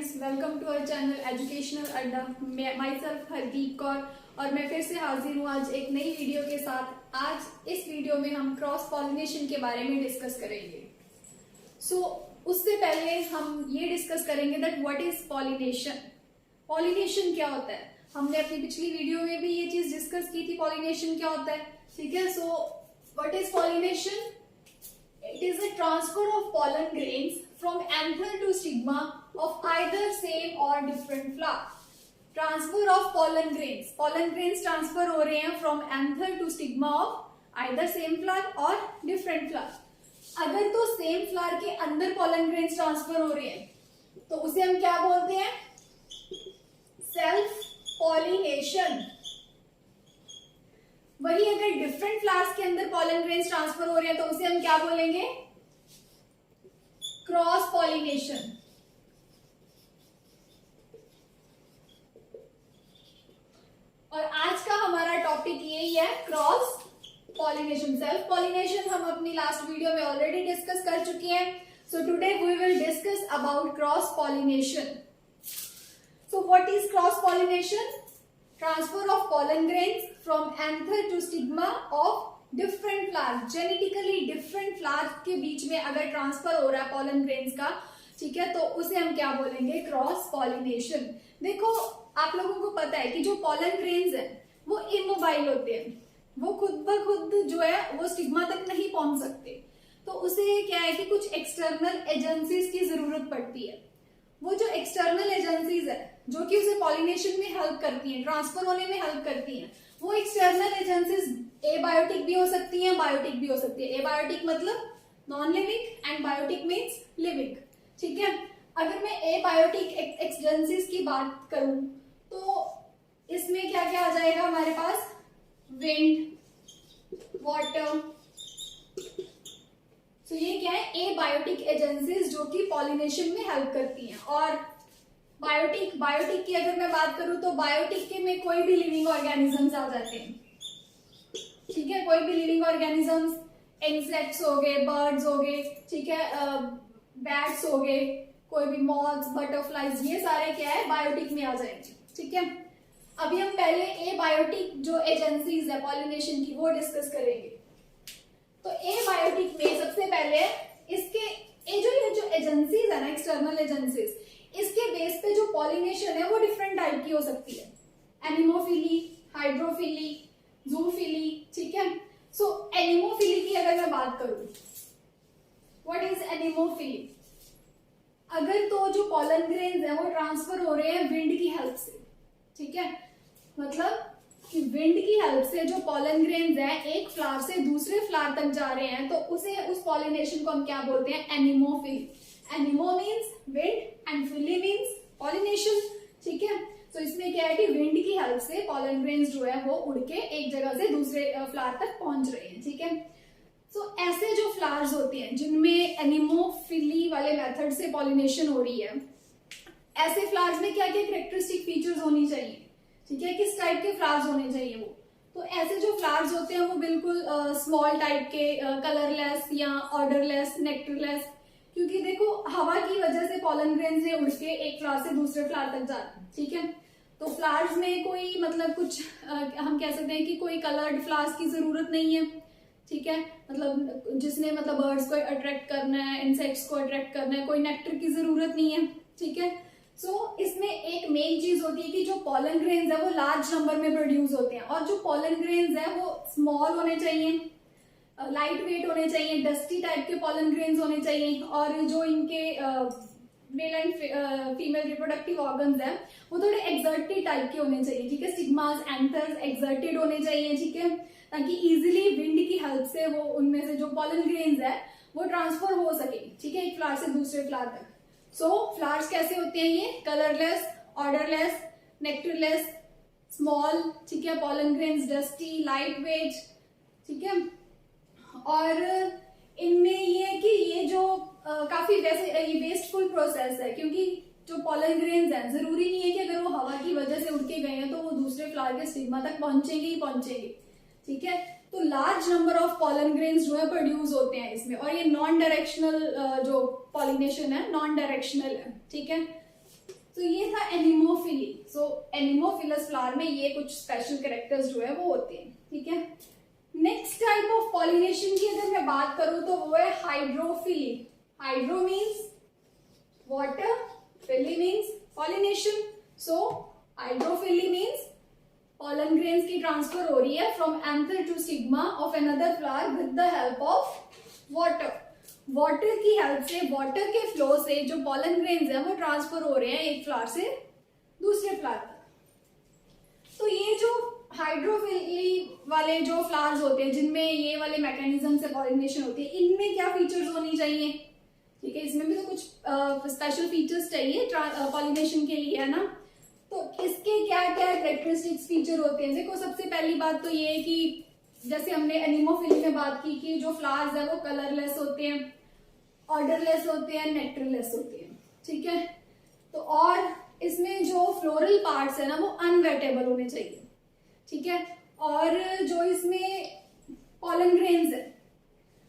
Friends, welcome to our channel educational Adda. My self Hardeep Kaur और मैं फिर से हाजिर हूँ आज एक नई वीडियो के साथ। आज इस वीडियो में हम क्रॉस पॉलिनेशन के बारे में डिस्कस करेंगे। उससे पहले हम ये डिस्कस करेंगे that what is pollination. Pollination क्या होता है? हमने अपनी पिछली वीडियो में भी ये चीज डिस्कस की थी, पॉलिनेशन क्या होता है। ठीक है, सो what is pollination? It is a transfer of pollen grains from anther to stigma of either same or different flower. Transfer of pollen grains. Pollen grains transfer हो रहे हैं from anther to stigma of either same flower or different flower. अगर तो same flower के अंदर pollen grains transfer हो रहे हैं तो उसे हम क्या बोलते हैं? Self pollination. वही अगर डिफरेंट फ्लावर्स के अंदर पॉलन ग्रेन्स ट्रांसफर हो रहे हैं तो उसे हम क्या बोलेंगे? Cross pollination. और आज का हमारा टॉपिक यही है, क्रॉस पॉलिनेशन। सेल्फ पॉलिनेशन हम अपनी लास्ट वीडियो में ऑलरेडी डिस्कस कर चुके हैं। So today we will discuss about cross pollination. So what is cross pollination? Transfer of pollen grains from anther to stigma of different flowers. Genetically different flowers के बीच में अगर transfer हो रहा है pollen grains का, ठीक है, तो उसे हम क्या बोलेंगे? Cross pollination. देखो, आप लोगों को पता है कि जो pollen grains है वो इमोबाइल होते हैं, वो खुद ब खुद जो है वो स्टिग्मा तक नहीं पहुंच सकते। तो उसे क्या है कि कुछ एक्सटर्नल एजेंसीज की जरूरत पड़ती है। वो जो एक्सटर्नल एजेंसीज है जो कि उसे पॉलिनेशन में हेल्प करती हैं, ट्रांसफर होने में हेल्प करती हैं, वो एक्सटर्नल एजेंसीज एबायोटिक भी हो सकती हैं, बायोटिक भी हो सकती है। एबायोटिक मतलब non living and biotic means living. ठीक है, अगर मैं एबायोटिक एजेंसीज की बात करूं तो इसमें क्या क्या आ जाएगा हमारे पास? Wind, water. तो ये क्या है? एबायोटिक एजेंसीज जो कि पॉलिनेशन में हेल्प करती हैं। और बायोटिक की अगर मैं बात करूं तो बायोटिक के में कोई भी लिविंग ऑर्गेनिजम्स आ जाते हैं। ठीक है, कोई भी लिविंग ऑर्गेनिजम्स, इंसेक्ट्स हो गए, बर्ड्स हो गए, ठीक है, बैट्स हो गए, कोई भी मॉथ्स, बटरफ्लाइज, ये सारे क्या है? बायोटिक में आ जाएंगे। ठीक है, अभी हम पहले एबायोटिक जो एजेंसीज है पॉलिनेशन की वो डिस्कस करेंगे। तो एबायोटिक में सबसे पहले इसके ये जो एजेंसीज है ना, एक्सटर्नल एजेंसीज, इसके बेस पे जो पॉलिनेशन है वो डिफरेंट टाइप की हो सकती है। Anemophily, hydrophily, zoophily. ठीक है, सो एनिमोफिली की अगर मैं बात करूं, व्हाट इज एनिमोफिली? अगर तो जो पॉलन ग्रेन्स है वो ट्रांसफर हो रहे हैं विंड की हेल्प से। ठीक है, मतलब कि विंड की हेल्प से जो पॉलन ग्रेन्स है एक फ्लावर से दूसरे फ्लावर तक जा रहे हैं तो उस पॉलिनेशन को हम क्या बोलते हैं? Anemophily. Anemo means wind and phily means pollination. ठीक है, तो इसमें क्या है कि विंड की हेल्प से पॉलन ग्रेन्स जो है वो उड़ के एक जगह से दूसरे फ्लावर तक पहुंच रहे हैं। ठीक है, तो ऐसे जो फ्लावर्स होते हैं जिनमें एनिमोफिली वाले मेथड से पॉलिनेशन हो रही है, ऐसे फ्लावर्स में क्या क्या कैरेक्टरिस्टिक फीचर्स होनी चाहिए? ठीक है, किस टाइप के फ्लावर्स होने चाहिए वो? तो ऐसे जो फ्लावर्स होते हैं वो बिल्कुल स्मॉल टाइप के, कलरलेस या ऑर्डरलेस, नेक्टरलेस। क्योंकि देखो, हवा की वजह से पॉलन ग्रेन से उड़ के एक फ्लावर से दूसरे फ्लावर तक जाते हैं। ठीक है, तो फ्लावर्स में कोई मतलब कुछ हम कह सकते हैं कि कोई कलर्ड फ्लावर्स की जरूरत नहीं है। ठीक है, मतलब जिसने मतलब बर्ड्स को अट्रैक्ट करना है, इंसेक्ट्स को अट्रैक्ट करना है, कोई नेक्टर की जरूरत नहीं है। ठीक है, सो इसमें एक मेन चीज होती है कि जो पॉलन ग्रेन्स है वो लार्ज नंबर में प्रोड्यूस होते हैं, और जो पॉलन ग्रेन्स है वो स्मॉल होने चाहिए, लाइट वेट होने चाहिए, डस्टी टाइप के पॉलन ग्रेन्स होने चाहिए, और जो इनके male and female reproductive organs है वो थोड़े एक्सर्टेड टाइप के होने चाहिए। ठीक है, स्टिग्मास, एंथर्स एक्सर्टेड होने चाहिए। ठीक है, ताकि इजीली विंड की हेल्प से वो उनमें से जो पॉलन ग्रेन्स है वो ट्रांसफर हो सके। ठीक है, एक फ्लावर से दूसरे फ्लावर तक। सो फ्लावर्स कैसे होते हैं? ये कलरलेस, ऑर्डरलेस, नेक्टरलेस, स्मॉल। ठीक है, pollen grains dusty, light weight. ठीक है, और इनमें ये है कि ये जो काफी वैसे ये वेस्टफुल प्रोसेस है, क्योंकि जो पॉलन ग्रेन्स हैं जरूरी नहीं है कि अगर वो हवा की वजह से उड़ के गए हैं तो वो दूसरे फ्लावर के स्टिग्मा तक पहुंचेंगे ही पहुंचेंगे। ठीक है, तो large number of pollen grains जो है प्रोड्यूस होते हैं इसमें, और ये नॉन डायरेक्शनल जो पॉलिनेशन है, नॉन डायरेक्शनल है। ठीक है, तो ये था एनिमोफिली। सो एनिमोफिलस फ्लावर में ये कुछ स्पेशल कैरेक्टर्स जो है वो होते हैं, ठीक है। नेक्स्ट टाइप ऑफ पॉलिनेशन की अगर मैं बात करूं तो वो है hydrophily. Hydro means water, phily means pollination. So hydrophily means pollen grains की ट्रांसफर हो रही है from anther to stigma of another flower with the help of water. Water की हेल्प से, वाटर के फ्लो से जो pollen grains है वो ट्रांसफर हो रहे हैं एक फ्लावर से दूसरे फ्लावर तक। तो ये जो हाइड्रोफिली वाले जो फ्लावर्स होते हैं जिनमें ये वाले मैकेनिज्म से पॉलिनेशन होती है, इनमें क्या फीचर्स होनी चाहिए, ठीक है। इसमें भी तो कुछ स्पेशल फीचर्स चाहिए पॉलिनेशन के लिए, है ना। तो इसके क्या क्या कैरेक्टरिस्टिक्स फीचर होते हैं। देखो सबसे पहली बात तो ये है कि जैसे हमने एनिमोफिली में बात की कि जो फ्लावर्स है वो कलरलेस होते हैं, ऑर्डरलेस होते हैं, नेक्टरलेस होते हैं, ठीक है। तो और इसमें जो फ्लोरल पार्ट्स है ना वो अनवेटेबल होने चाहिए, ठीक है। और जो इसमें पॉलन ग्रेन्स है,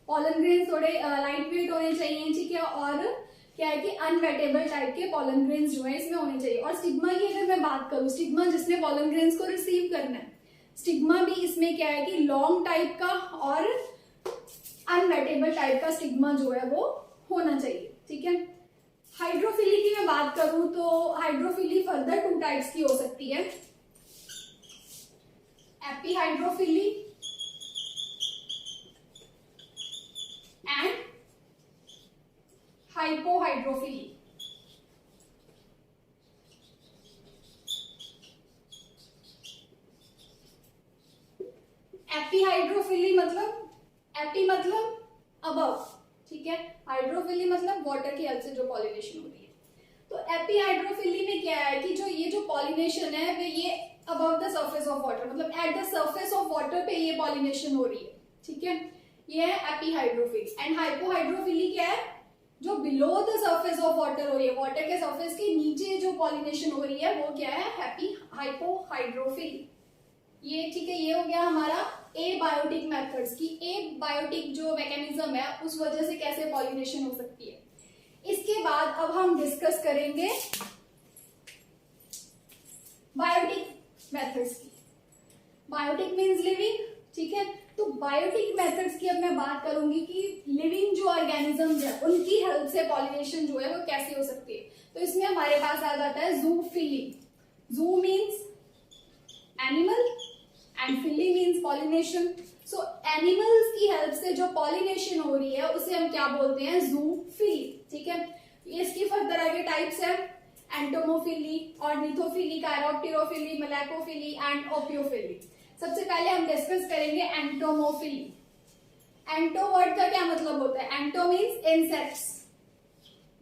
पॉलन ग्रेन्स थोड़े लाइट वेट होने चाहिए, ठीक है। और क्या है कि अनवेटेबल टाइप के पॉलन ग्रेन्स जो है इसमें होने चाहिए। और स्टिग्मा की अगर मैं बात करूं, स्टिग्मा जिसने पॉलन ग्रेन्स को रिसीव करना है, स्टिग्मा भी इसमें क्या है कि लॉन्ग टाइप का और अनवेटेबल टाइप का स्टिग्मा जो है वो होना चाहिए, ठीक है। हाइड्रोफिली की मैं बात करूं तो हाइड्रोफिली फर्दर 2 टाइप्स की हो सकती है, एपीहाइड्रोफिली एंड हाइपोहाइड्रोफिली। एपीहाइड्रोफिली मतलब, एपी मतलब अबव, ठीक है। हाइड्रोफिली मतलब वाटर की हेल्प से जो पॉलिनेशन हो रही है। तो एपीहाइड्रोफिली में क्या है कि जो ये जो पॉलिनेशन है वे ये above the surface of water, मतलब at the surface of water पे ये पॉलिनेशन हो रही है, ठीक है। ये है एपीहाइड्रोफिली। एंड हाइपोहाइड्रोफिली क्या है, जो below the surface of water हो रही है, वाटर के सरफेस के नीचे जो पॉलिनेशन हो रही है वो क्या है, हाइपोहाइड्रोफिली। ये ठीक है, ये हो गया हमारा एबायोटिक मेथड्स की, एबायोटिक जो मैकेनिज्म है उस वजह से कैसे पॉलिनेशन हो सकती है। इसके बाद अब हम डिस्कस करेंगे बायोटिक मेथड्स की। बायोटिक मीन्स लिविंग, ठीक है। तो बायोटिक मेथड्स की अब मैं बात करूंगी कि लिविंग जो ऑर्गेनिजम्स है उनकी हेल्प से पॉलिनेशन जो है वो कैसे हो सकती है। तो इसमें हमारे पास आ जाता है zoophily. Zoo means animal and phily means pollination. So animals की हेल्प से जो पॉलिनेशन हो रही है उसे हम क्या बोलते हैं, जूफिली, ठीक है। इसकी फर्दर आगे टाइप्स है एंटोमोफिली, ऑर्निथोफिली, कायरोप्टेरोफिली, मलैकोफिली एंड ओपियोफिली। सबसे पहले हम डिस्कस करेंगे एंटोमोफिली। एंटो वर्ड का क्या मतलब होता है, एंटो मीन्स इंसेक्ट्स,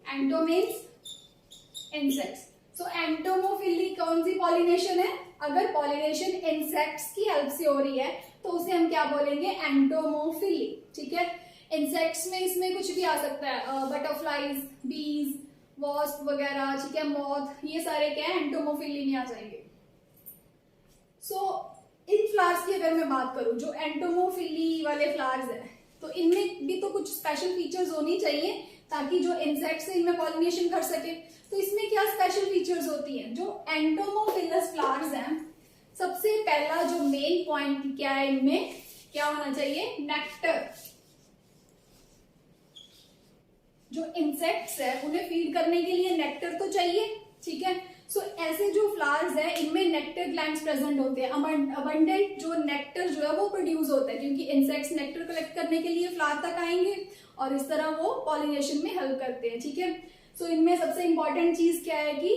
एंटो मीन्स इंसेक्ट्स। सो एंटोमोफिली कौन सी पॉलिनेशन है, अगर पॉलिनेशन इंसेक्ट्स की हेल्प से हो रही है तो उसे हम क्या बोलेंगे, एंटोमोफिली, ठीक है। इंसेक्ट्स में इसमें कुछ भी आ सकता है, बटरफ्लाईज, बीज, वॉस्प वगैरह, ठीक है, मॉथ, ये सारे क्या है एंटोमोफिली में आ जाएंगे। सो इन फ्लावर्स की अगर मैं बात करूं जो एंटोमोफिली वाले फ्लावर्स है तो इनमें भी तो कुछ स्पेशल फीचर्स होनी चाहिए ताकि जो इंसेक्ट्स है इनमें पॉलिनेशन कर सके। तो इसमें क्या स्पेशल फीचर्स होती हैं, जो एंटोमोफिलस फ्लावर्स हैं, सबसे पहला जो मेन पॉइंट क्या है, इनमें क्या होना चाहिए, नेक्टर। जो इंसेक्ट्स है उन्हें फीड करने के लिए नेक्टर तो चाहिए, ठीक है। सो ऐसे जो फ्लावर्स है इनमें नेक्टर ग्लैंड्स प्रेजेंट होते हैं, अबंडेंट जो नेक्टर जो है वो प्रोड्यूस होता है क्योंकि इंसेक्ट्स नेक्टर कलेक्ट करने के लिए फ्लावर तक आएंगे और इस तरह वो पॉलिनेशन में हेल्प करते हैं, ठीक है। सो इनमें सबसे इंपॉर्टेंट चीज क्या है कि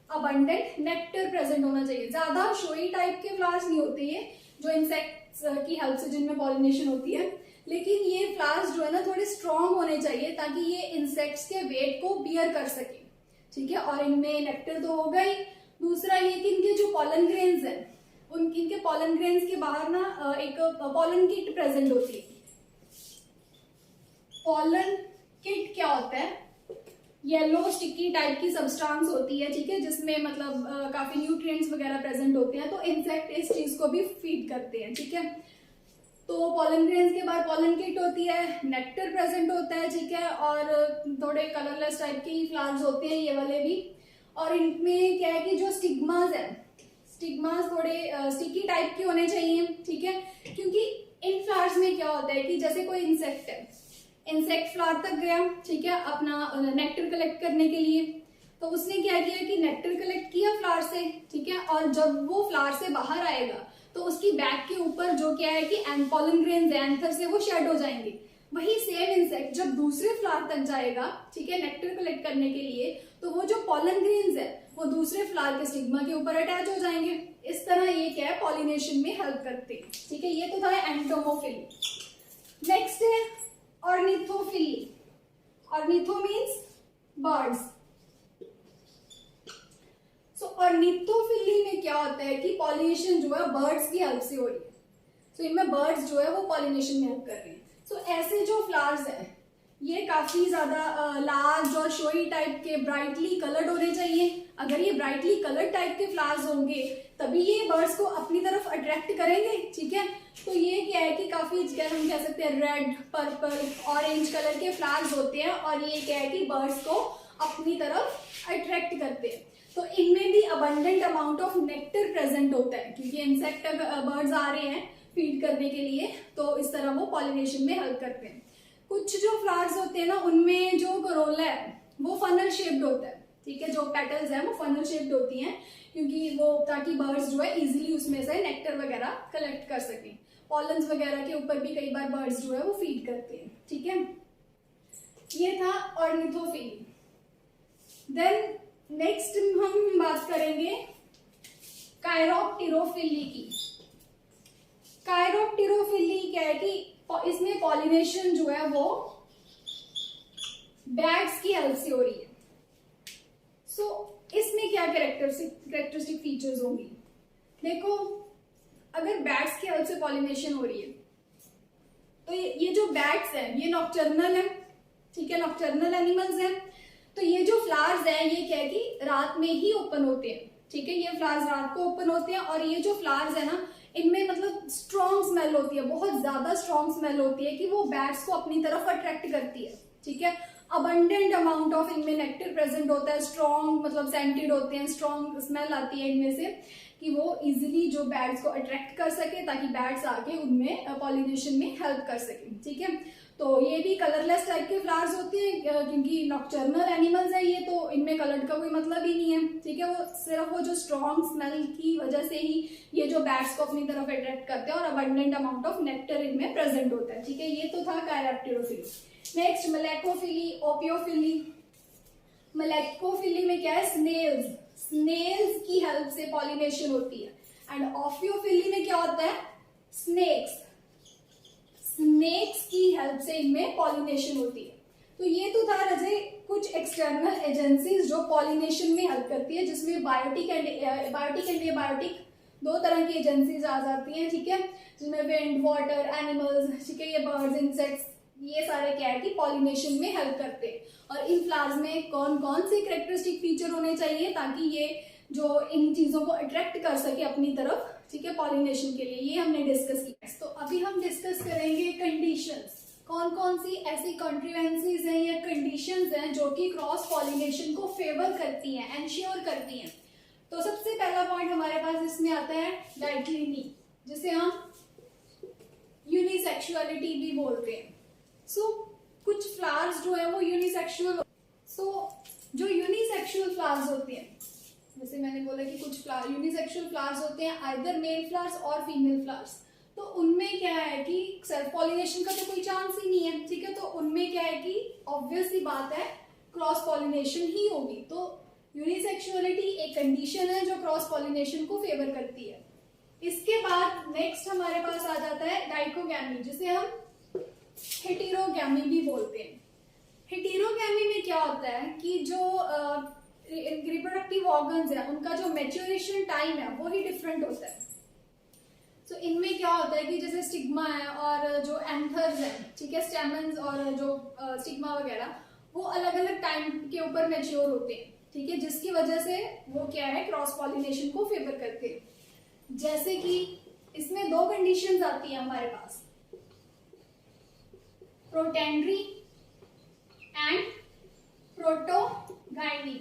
अबंडेंट नेक्टर प्रेजेंट होना चाहिए। ज्यादा शोई टाइप के फ्लावर्स नहीं होते ये जो इंसेक्ट्स की हेल्प से जिनमें पॉलिनेशन होती है, लेकिन ये फ्लावर्स जो है ना थोड़े स्ट्रॉन्ग होने चाहिए ताकि ये इंसेक्ट्स के वेट को बियर कर सके, ठीक है। और इनमें नेक्टर तो होगा ही। दूसरा ये कि इनके जो पॉलन ग्रेन्स है इनके पॉलन ग्रेन्स के बाहर ना एक पॉलन किट प्रेजेंट होती है। पॉलन किट क्या होता है, येलो स्टिकी टाइप की सब्सटेंस होती है, ठीक है, जिसमें मतलब काफी न्यूट्रिएंट्स वगैरह प्रेजेंट होते हैं। तो इंसेक्ट इस चीज को भी फीड करते हैं, ठीक है। तो पॉलन ग्रेन्स के बाद पॉलन किट होती है, नेक्टर प्रेजेंट होता है, ठीक है। और थोड़े कलरलेस टाइप के फ्लावर्स होते हैं ये वाले भी। और इनमें क्या है कि जो स्टिग्मास है, स्टिग्मास थोड़े स्टिकी टाइप के होने चाहिए, ठीक है, क्योंकि इन फ्लावर्स में क्या होता है कि जैसे कोई इंसेक्ट है, इंसेक्ट फ्लावर तक गया, ठीक है, अपना नेक्टर कलेक्ट करने के लिए, तो उसने क्या किया कि नेक्टर कलेक्ट किया फ्लावर से, ठीक है, और जब वो फ्लावर से बाहर आएगा तो उसकी बैक के ऊपर जो क्या है कि पोलन ग्रेन्स एंथर से वो शेड हो जाएंगे। वही सेम इंसेक्ट जब दूसरे फ्लावर तक जाएगा, ठीक है, नेक्टर कलेक्ट करने के लिए, तो वो जो पॉलन ग्रेन्स है वो दूसरे फ्लावर के स्टिग्मा के ऊपर अटैच हो जाएंगे। इस तरह ये क्या है पॉलिनेशन में हेल्प करते हैं, ठीक है। ये तो था एंटोमोफिली। नेक्स्ट है ornithophily. Ornitho means birds. So ornithophily में क्या होता है कि पॉलिनेशन जो है बर्ड्स की हेल्प से हो रही है। सो इनमें बर्ड्स जो है वो पॉलिनेशन में हेल्प कर रहे हैं। सो ऐसे जो फ्लावर्स हैं ये काफी ज्यादा लार्ज और शोई टाइप के ब्राइटली कलर्ड होने चाहिए। अगर ये ब्राइटली कलर्ड टाइप के फ्लावर्स होंगे तभी ये बर्ड्स को अपनी तरफ अट्रैक्ट करेंगे, ठीक है। तो ये क्या है कि काफी क्या हम कह सकते हैं रेड, पर्पल, ऑरेंज कलर के फ्लावर्स होते हैं और ये क्या है कि बर्ड्स को अपनी तरफ अट्रैक्ट करते हैं। तो इनमें भी abundant amount of nectar present होता है क्योंकि इंसेक्ट बर्ड्स आ रहे हैं फीड करने के लिए, तो इस तरह वो पॉलिनेशन में हेल्प करते हैं। कुछ जो फ्लावर्स होते हैं ना उनमें जो करोला है वो फनल शेप्ड होता है, ठीक है, जो पेटल्स हैं वो फनल शेप्ड होती हैं क्योंकि वो ताकि बर्ड्स जो है इजीली उसमें से नेक्टर वगैरह कलेक्ट कर सकें। पॉलन्स वगैरह के ऊपर भी कई बार बर्ड्स जो है वो फीड करते हैं, ठीक है। ये था ऑर्निथोफिली। देन नेक्स्ट हम बात करेंगे कायरोप्टेरोफिली की। कायरोप्टेरोफिली क्या है कि इसमें पॉलिनेशन जो है वो बैट्स की हेल्प से हो रही है। सो इसमें क्या कैरेक्टरिस्टिक फीचर्स होंगी? देखो, अगर बैट्स की हेल्प से पॉलिनेशन हो रही है तो ये जो बैट्स हैं ये नॉक्टर्नल है, ठीक है, नॉक्टर्नल एनिमल्स हैं। तो ये जो फ्लावर्स हैं ये क्या है कि रात में ही ओपन होते हैं, ठीक है, ये फ्लावर्स रात को ओपन होते हैं और ये जो फ्लावर्स है ना इनमें मतलब स्ट्रॉन्ग स्मेल होती है, बहुत ज्यादा स्ट्रॉन्ग स्मेल होती है कि वो बैट्स को अपनी तरफ अट्रैक्ट करती है, ठीक है। अबंडेंट अमाउंट ऑफ इनमें नेक्टर प्रेजेंट होता है, स्ट्रॉन्ग मतलब सेंटेड होते हैं, स्ट्रॉन्ग स्मेल आती है इनमें से कि वो इजीली जो बैट्स को अट्रैक्ट कर सके ताकि बैट्स आके उनमें पॉलिनेशन में हेल्प कर सके, ठीक है। तो ये भी कलरलेस टाइप के फ्लावर्स होते हैं क्योंकि नॉक्टर्नल एनिमल्स है ये, तो इनमें कलर का कोई मतलब ही नहीं है, ठीक है। वो सिर्फ वो जो स्ट्रॉन्ग स्मेल की वजह से ही ये जो बैट्स को अपनी तरफ अट्रैक्ट करते हैं और अबंडेंट अमाउंट ऑफ नेक्टर इनमें प्रेजेंट होता है, ठीक है। ये तो था कायरोप्टेरोफिली। नेक्स्ट मलेकोफिली, ओपियोफिली। मलेकोफिली में क्या है, स्नेल्स, स्नेल्स की हेल्प से पॉलिनेशन होती है। एंड ओपियोफिली में क्या होता है, स्नेक्स, स्नेक्स की हेल्प से इनमें पॉलिनेशन होती है। तो ये तो था रजे कुछ एक्सटर्नल एजेंसीज जो पॉलिनेशन में हेल्प करती है, जिसमें बायोटिक एंड एबायोटिक दो तरह की एजेंसीज आ जाती हैं, ठीक है, जिसमें विंड, वाटर, एनिमल्स, ठीक है, ये बर्ड्स, इंसेक्ट्स, ये सारे क्या है कि पॉलिनेशन में हेल्प करते हैं। और इन फ्लावर्स में कौन कौन से कैरेक्टरिस्टिक फीचर होने चाहिए ताकि ये जो इन चीजों को अट्रैक्ट कर सके अपनी तरफ, ठीक है, पॉलिनेशन के लिए, ये हमने डिस्कस किया। तो अभी हम डिस्कस करेंगे कंडीशंस। कौन कौन सी ऐसी कंट्रीवेंसीज हैं या कंडीशंस हैं जो कि क्रॉस पॉलिनेशन को फेवर करती हैं, एंश्योर करती हैं। तो सबसे पहला पॉइंट हमारे पास इसमें आता है डाइक्लिनी, जिसे हम यूनिसेक्सुअलिटी भी बोलते हैं। सो कुछ फ्लावर्स जो है वो यूनिसेक्सुअल, जो यूनिसेक्सुअल फ्लावर्स होते हैं, जैसे मैंने बोला कि कुछ यूनिसेक्सुअल फ्लावर्स होते हैं, आइदर मेल फ्लावर्स और फीमेल फ्लावर्स, तो उनमें क्या है कि सेल्फ पॉलिनेशन का तो कोई चांस ही नहीं है, ठीक है। तो उनमें क्या है कि ऑब्वियस सी बात है क्रॉस पॉलिनेशन ही होगी। तो यूनिसेक्सुअलिटी एक कंडीशन है जो क्रॉस पॉलिनेशन को फेवर करती है। इसके बाद नेक्स्ट हमारे पास आ जाता है डाइकोगैमी, जिसे हम हेटेरोगैमी भी बोलते हैं। हेटेरोगैमी में क्या होता है कि जो रिप्रोडक्टिव ऑर्गन्स है उनका जो मैच्योरेशन टाइम है वो ही डिफरेंट होता है। तो इनमें क्या होता है कि जैसे स्टिग्मा है और जो एंथर्स है, ठीक है, स्टेमन्स और जो स्टिग्मा वगैरह, वो अलग अलग टाइम के ऊपर मैच्योर होते हैं, ठीक है, जिसकी वजह से वो क्या है क्रॉस पॉलिनेशन को फेवर करते हैं। जैसे कि इसमें दो कंडीशंस आती है हमारे पास, प्रोटेंड्री एंड प्रोटोगाइनी।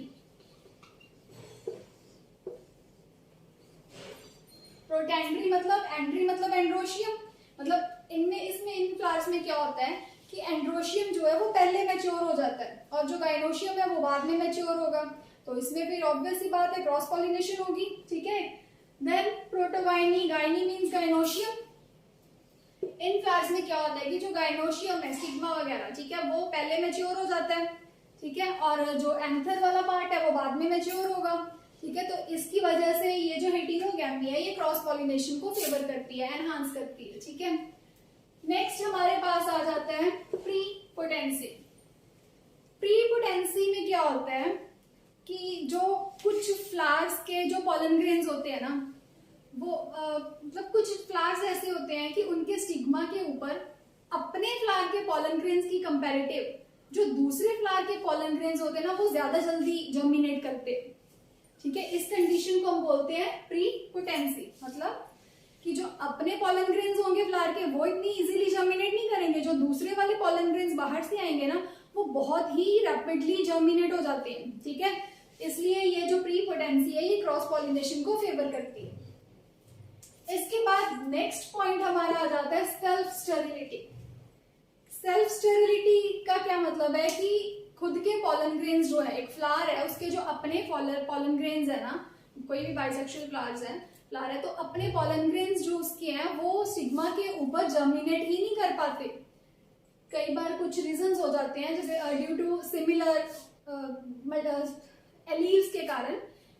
पहले मैच्योर हो जाता है और जो गाइनोशियम है वो बाद में मैच्योर होगा, तो इसमें फिर ऑब्वियस सी बात है क्रॉस पॉलिनेशन होगी, ठीक है। Then protogyny, gyne means gynoecium. इन फ्लावर्स में क्या होता है कि जो गाइनोशियम है, स्टिग्मा वगैरह, ठीक है, वो पहले मैच्योर हो जाता है, ठीक है, और जो एंथर वाला पार्ट है वो बाद में मैच्योर होगा, ठीक है। तो इसकी वजह से ये जो हेटेरोगैमी है ये क्रॉस पॉलिनेशन को फेवर करती है, एनहांस करती है, ठीक है। नेक्स्ट हमारे पास आ जाता है प्री पोटेंसी। प्री पोटेंसी में क्या होता है कि जो कुछ फ्लावर्स के जो पॉलन ग्रेन्स होते हैं ना, वो मतलब कुछ फ्लावर्स ऐसे होते हैं कि उनके स्टिग्मा के ऊपर अपने फ्लावर के पॉलन ग्रेन्स की कंपैरेटिव जो दूसरे फ्लावर के पॉलन ग्रेन्स होते हैं ना वो ज्यादा जल्दी जर्मिनेट करते हैं, ठीक है। इस कंडीशन को हम बोलते हैं प्री पोटेंसी, मतलब कि जो अपने पॉलन ग्रेन्स होंगे फ्लावर के वो इतनी इजीली जर्मिनेट नहीं करेंगे, जो दूसरे वाले पॉलन ग्रेन्स बाहर से आएंगे ना वो बहुत ही रैपिडली जर्मिनेट हो जाते हैं, ठीक है। इसलिए ये जो प्री पोटेंसी है ये क्रॉस पॉलिनेशन को फेवर करती है। इसके बाद नेक्स्ट पॉइंट हमारा आ जाता है सेल्फ स्टेरिलिटी। सेल्फ स्टेरिलिटी का क्या मतलब है कि खुद के पॉलन ग्रेन्स जो है, एक फ्लावर है उसके जो अपने पॉलन ग्रेन्स है ना, कोई भी बाइसेक्सुअल फ्लावर है तो अपने पॉलन ग्रेन्स जो उसके हैं वो स्टिग्मा के ऊपर जर्मिनेट ही नहीं कर पाते। कई बार कुछ रीजंस हो जाते हैं, जैसे ड्यू टू सिमिलर एलील्स के कारण,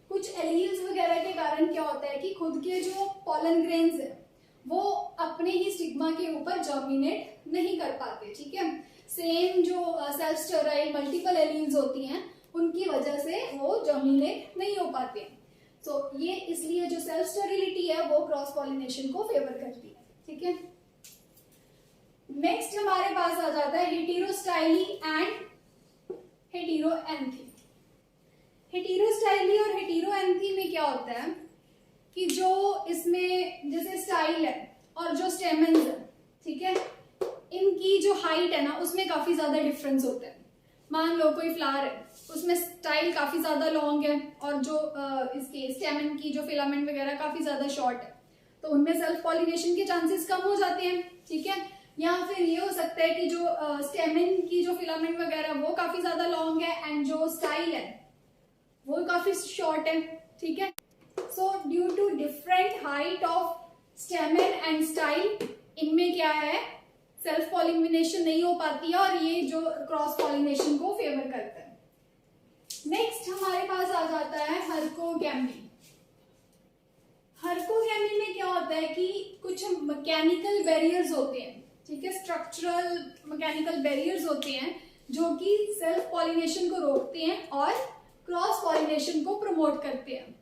कुछ एलील्स वगैरह के कारण क्या होता है कि खुद के जो पॉलन ग्रेन्स है वो अपने ही स्टिग्मा के ऊपर जर्मिनेट नहीं कर पाते, ठीक है। सेम जो सेल्फ स्टेराइल मल्टीपल एलील्स होती हैं उनकी वजह से वो जर्मिनेट नहीं हो पाते। तो ये इसलिए जो सेल्फ स्टेरिलिटी है वो क्रॉस पॉलिनेशन को फेवर करती है, ठीक है। नेक्स्ट हमारे पास आ जाता है हेटेरोस्टाइली एंड हेटेरोएंथी। हेटेरोस्टाइली और हेटेरोएंथी में क्या होता है कि जो इसमें जैसे स्टाइल है और जो स्टेमन्स है, ठीक है, इनकी जो हाइट है ना उसमें काफी ज्यादा डिफरेंस होता है। मान लो कोई फ्लावर है उसमें स्टाइल काफी ज्यादा लॉन्ग है और जो इसके स्टेमन की जो फिलामेंट वगैरह काफी ज्यादा शॉर्ट है, तो उनमें सेल्फ पॉलिनेशन के चांसेस कम हो जाते हैं, ठीक है। या फिर ये हो सकता है कि जो स्टेमन की जो फिलामेंट वगैरह वो काफी ज्यादा लॉन्ग है एंड जो स्टाइल है वो काफी शॉर्ट है, ठीक है। So due to different height of stamen and style, इनमें क्या है सेल्फ पॉलिनेशन नहीं हो पाती है और ये जो क्रॉस पॉलिनेशन को फेवर करता है। नेक्स्ट हमारे पास आ जाता है हर्कोगैमी। हर्कोगैमी में क्या होता है कि कुछ मैकेनिकल बैरियर्स होते हैं, ठीक है, स्ट्रक्चरल मैकेनिकल बैरियर्स होते हैं जो कि सेल्फ पॉलिनेशन को रोकते हैं और क्रॉस पॉलिनेशन को प्रमोट करते हैं।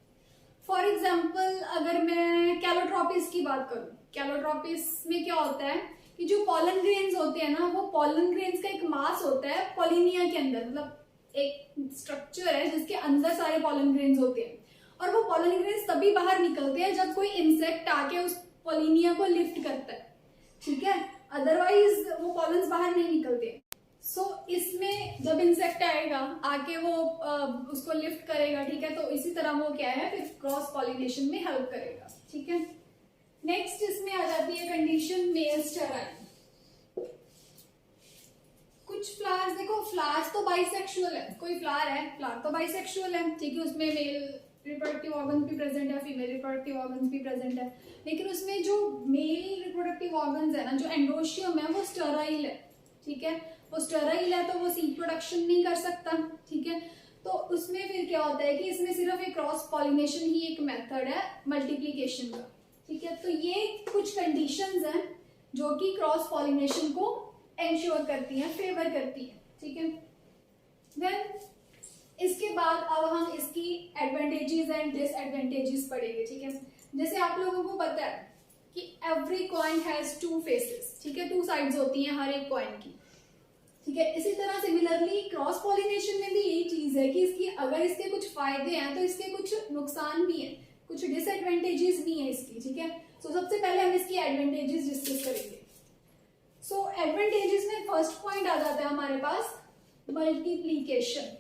फॉर एग्जाम्पल अगर मैं कैलोट्रोपिस की बात करूं, कैलोट्रोपिस में क्या होता है कि जो पॉलन ग्रेन्स होते हैं ना वो पॉलन ग्रेन्स का एक मास होता है पॉलिनिया के अंदर, मतलब एक स्ट्रक्चर है जिसके अंदर सारे पॉलन ग्रेन्स होते हैं और वो पॉलन ग्रेन्स तभी बाहर निकलते हैं जब कोई इंसेक्ट आके उस पॉलिनिया को लिफ्ट करता है, ठीक है, अदरवाइज वो पॉलन्स बाहर नहीं निकलते। सो इसमें जब इंसेक्ट आएगा आके वो उसको लिफ्ट करेगा, ठीक है, तो इसी तरह वो क्या है फिर क्रॉस पॉलिनेशन में हेल्प करेगा, ठीक है। नेक्स्ट इसमें आ जाती है कंडीशन मेल स्टेराइल। कुछ फ्लावर्स देखो, फ्लावर्स तो बाइसेक्सुअल है, कोई फ्लावर है फ्लावर तो बाइसेक्सुअल है, ठीक है, उसमें मेल रिप्रोडक्टिव ऑर्गन भी प्रेजेंट है, फीमेल रिप्रोडक्टिव ऑर्गन भी प्रेजेंट है, लेकिन उसमें जो मेल रिप्रोडक्टिव ऑर्गन है ना, जो एंडोशियम है वो स्टेराइल है, ठीक है, वो स्टेराइल है तो वो सीड प्रोडक्शन नहीं कर सकता, ठीक है। तो उसमें फिर क्या होता है कि इसमें सिर्फ एक क्रॉस पॉलिनेशन ही एक मेथड है मल्टीप्लीकेशन का, ठीक है। तो ये कुछ कंडीशंस हैं जो कि क्रॉस पॉलिनेशन को एंश्योर करती हैं, फेवर करती हैं, ठीक है। देन इसके बाद अब हम इसकी एडवांटेजेस एंड डिसएडवांटेजेस पढ़ेंगे, ठीक है। जैसे आप लोगों को पता है कि every coin has two faces, ठीक है, टू साइड्स होती हैं हर एक कॉइन की, ठीक है। इसी तरह सिमिलरली क्रॉस पॉलिनेशन में भी यही चीज है कि इसकी अगर इसके कुछ फायदे हैं तो इसके कुछ नुकसान भी हैं, कुछ डिसएडवांटेजेस भी हैं इसकी, ठीक है। सो सबसे पहले हम इसकी एडवांटेजेस डिस्कस करेंगे। सो एडवांटेजेस में फर्स्ट पॉइंट आ जाता है हमारे पास मल्टीप्लीकेशन।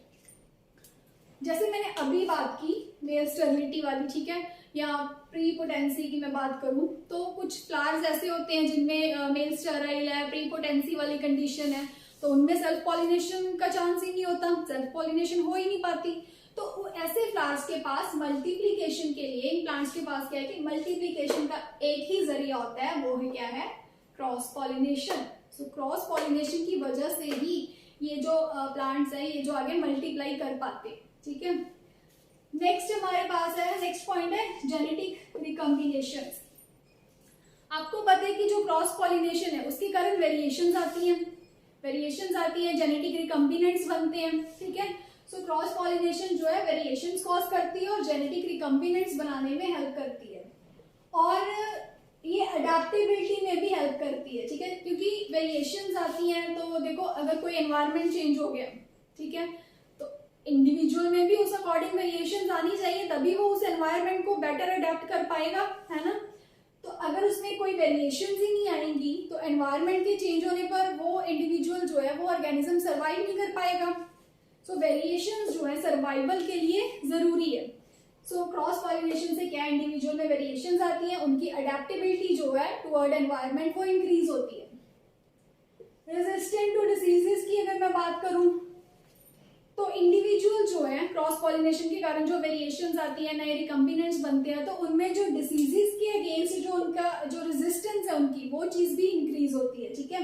जैसे मैंने अभी बात की मेल स्टेरिलिटी वाली, ठीक है, या प्री पोटेंसी की मैं बात करूं तो कुछ फ्लावर्स ऐसे होते हैं जिनमें मेल स्टेराइल है, प्री पोटेंसी वाली कंडीशन है, तो उनमें सेल्फ पॉलिनेशन का चांस ही नहीं होता, सेल्फ पॉलिनेशन हो ही नहीं पाती। तो ऐसे फ्लावर्स के पास मल्टीप्लिकेशन के लिए, इन प्लांट्स के पास क्या है कि मल्टीप्लिकेशन का एक ही जरिया होता है, वो है क्या है, cross pollination. So cross pollination की वजह से ही ये जो प्लांट्स है ये जो आगे मल्टीप्लाई कर पाते, ठीक है। नेक्स्ट हमारे पास है, नेक्स्ट पॉइंट है जेनेटिक रिकॉम्बिनेशन। आपको पता है कि जो क्रॉस पॉलिनेशन है उसके कारण वेरिएशंस आती हैं, जेनेटिक रिकॉम्बिनेंट्स बनते हैं, ठीक है। सो क्रॉस पॉलिनेशन जो है वेरिएशंस कॉज करती है और जेनेटिक रिकॉम्बिनेंट्स बनाने में हेल्प करती है, और ये अडेप्टेबिलिटी में भी हेल्प करती है, ठीक है। क्योंकि वेरिएशंस आती हैं तो देखो अगर कोई एनवायरनमेंट चेंज हो गया, ठीक है, तो इंडिविजुअल में भी उस अकॉर्डिंग वेरिएशंस आनी चाहिए, तभी वो उस एनवायरनमेंट को बेटर अडेप्ट कर पाएगा, है ना। तो अगर उसमें कोई वेरिएशंस ही नहीं आएंगी तो एनवायरनमेंट के चेंज होने पर वो इंडिविजुअल जो है वो ऑर्गेनिज्म सर्वाइव नहीं कर पाएगा। सो वेरिएशंस जो है सर्वाइवल के लिए जरूरी है। सो क्रॉस पॉलिनेशन से क्या इंडिविजुअल में वेरिएशंस आती हैं, उनकी अडेप्टेबिलिटी जो है टुवर्ड एनवायरनमेंट वो इंक्रीज होती है। रेजिस्टेंट टू डिसीजेस की अगर मैं बात करूं तो इंडिविजुअल जो है क्रॉस पॉलिनेशन के कारण जो वेरिएशंस आती है, नए रिकॉम्बिनेंट्स बनते हैं, तो उनमें जो डिसीजेस के अगेंस्ट जो उनका जो रेजिस्टेंस है उनकी वो चीज भी इंक्रीज होती है, ठीक है।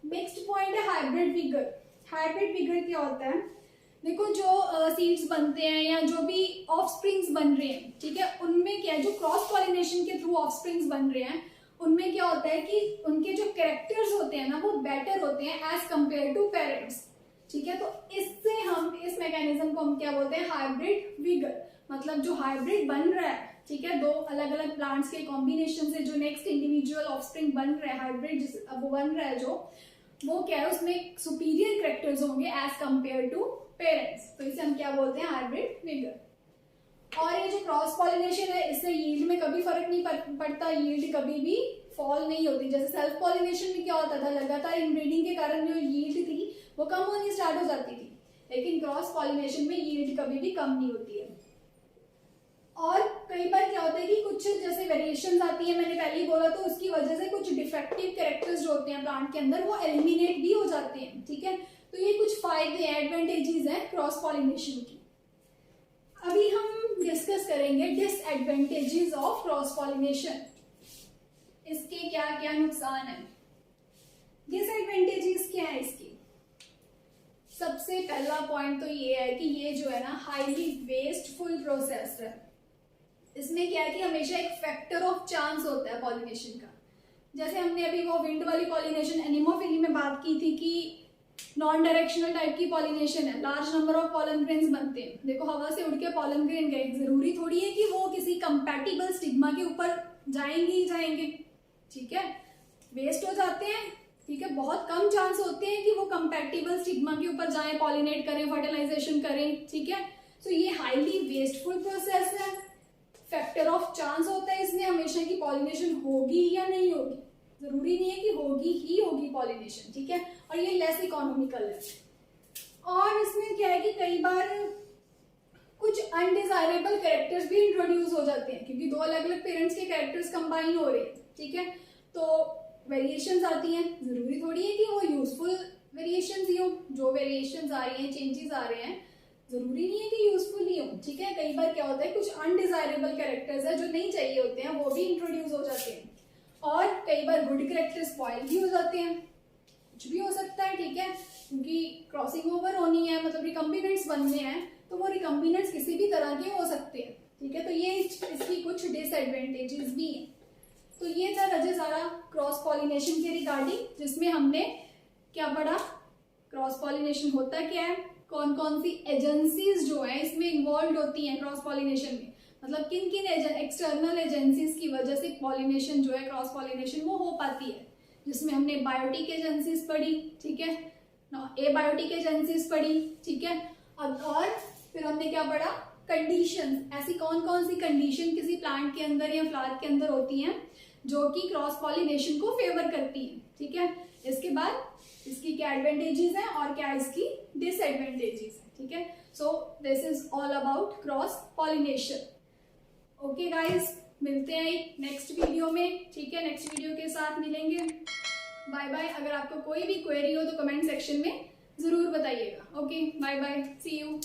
नेक्स्ट पॉइंट है हाइब्रिड विगर। हाइब्रिड विगर क्या होता है, देखो जो सीड्स बनते हैं या जो भी ऑफस्प्रिंग्स बन रहे हैं, ठीक है, उनमें क्या है, जो क्रॉस पॉलिनेशन के थ्रू ऑफस्प्रिंग्स बन रहे हैं उनमें क्या होता है कि उनके जो कैरेक्टर्स होते हैं ना वो बेटर होते हैं एज कंपेयर टू पेरेंट्स, ठीक है। तो इससे हम इस मैकेनिज्म को हम क्या बोलते हैं, हाइब्रिड विगर। मतलब जो हाइब्रिड बन रहा है, ठीक है, दो अलग अलग प्लांट्स के कॉम्बिनेशन से जो नेक्स्ट इंडिविजुअल ऑफस्प्रिंग बन रहा है, हाइब्रिड वो बन रहा है जो, वो क्या है उसमें सुपीरियर कैरेक्टर्स होंगे एज कंपेयर टू पेरेंट्स, तो इसे हम क्या बोलते हैं, हाइब्रिड विगर। और ये जो क्रॉस पॉलिनेशन है इससे यील्ड में कभी फर्क नहीं पड़ता, यील्ड कभी भी फॉल नहीं होती। जैसे सेल्फ पॉलिनेशन में क्या होता था, लगातार इनब्रीडिंग के कारण जो यील्ड थी वो कम होनी स्टार्ट हो जाती थी, लेकिन क्रॉस पॉलिनेशन में यील्ड कभी भी कम नहीं होती है। और कई बार क्या होता है कि कुछ जैसे वेरिएशंस आती है, मैंने पहले ही बोला, तो उसकी वजह से कुछ डिफेक्टिव कैरेक्टर्स जो होते हैं प्लांट के अंदर वो एलिमिनेट भी हो जाते हैं, ठीक है। तो ये कुछ फायदे एडवांटेजेस हैं क्रॉस पॉलिनेशन की। अभी हम डिस्कस करेंगे डिसएडवांटेजेस ऑफ क्रॉस पॉलिनेशन, इसके क्या क्या नुकसान है। डिसएडवांटेजेस क्या है इसकी, सबसे पहला पॉइंट तो ये है कि ये जो है ना हाईली वेस्टफुल प्रोसेस है। इसमें क्या है कि हमेशा एक फैक्टर ऑफ चांस होता है पॉलिनेशन का। जैसे हमने अभी वो विंड वाली पॉलिनेशन एनिमोफिली में बात की थी कि नॉन डायरेक्शनल टाइप की पॉलिनेशन है, large number of pollen grains बनते हैं। देखो हवा से उड़ के पॉलन ग्रेन गए, जरूरी थोड़ी है कि वो किसी कंपैटिबल स्टिग्मा के ऊपर जाएंगे ही जाएंगे, ठीक है, वेस्ट हो जाते हैं, ठीक है। बहुत कम चांस होते हैं कि वो कंपैटिबल स्टिग्मा के ऊपर जाएं, पॉलिनेट करें, फर्टिलाइजेशन करें, ठीक है। सो ये हाईली वेस्टफुल प्रोसेस है, फैक्टर ऑफ चांस होता है इसमें हमेशा की पॉलिनेशन होगी या नहीं होगी, जरूरी नहीं है कि होगी ही होगी पॉलिनेशन, ठीक है। और ये लेस इकोनॉमिकल है। और इसमें क्या है कि कई बार कुछ अनडिजायरेबल कैरेक्टर्स भी इंट्रोड्यूस हो जाते हैं, क्योंकि दो अलग अलग पेरेंट्स के कैरेक्टर्स कंबाइन हो रहे हैं, ठीक है। तो वेरिएशंस आती हैं, जरूरी थोड़ी है कि वो यूजफुल वेरिएशंस ही हो। जो वेरिएशंस आ रही हैं, चेंजेस आ रहे हैं, जरूरी नहीं है कि यूजफुल ही हो, ठीक है। कई बार क्या होता है कुछ अनडिजायरेबल कैरेक्टर्स है जो नहीं चाहिए होते हैं, वो भी इंट्रोड्यूस हो जाते हैं। और कई बार गुड कैरेक्टर स्पॉइल भी हो जाते हैं, कुछ भी हो सकता है, ठीक है, क्योंकि क्रॉसिंग ओवर होनी है, मतलब रिकम्बिनेंट्स बनने हैं, तो वो रिकम्बिनेंट्स किसी भी तरह के हो सकते हैं, ठीक है। तो ये इसकी कुछ डिसएडवांटेजेस भी हैं। तो ये था रजे सारा क्रॉस पॉलिनेशन के रिगार्डिंग, जिसमें हमने क्या पढ़ा, क्रॉस पॉलिनेशन होता क्या है, कौन कौन सी एजेंसीज जो है इसमें इन्वॉल्व होती हैं क्रॉस पॉलिनेशन में, मतलब किन किन एक्सटर्नल एजेंसीज की वजह से पॉलिनेशन जो है क्रॉस पॉलिनेशन वो हो पाती है, जिसमें हमने बायोटिक एजेंसीज पढ़ी, ठीक है, एबायोटिक एजेंसीज पढ़ी, ठीक है। और फिर हमने क्या पढ़ा, कंडीशंस, ऐसी कौन कौन सी कंडीशन किसी प्लांट के अंदर या फ्लावर के अंदर होती हैं जो कि क्रॉस पॉलिनेशन को फेवर करती है, ठीक है। इसके बाद इसकी क्या एडवांटेजेस हैं और क्या इसकी डिसएडवांटेजेस हैं, ठीक है। So this is all about cross pollination. Okay guys, मिलते हैं नेक्स्ट वीडियो में, ठीक है, नेक्स्ट वीडियो के साथ मिलेंगे। Bye bye. अगर आपको कोई भी क्वेरी हो तो कमेंट सेक्शन में जरूर बताइएगा। Okay, bye bye, see you.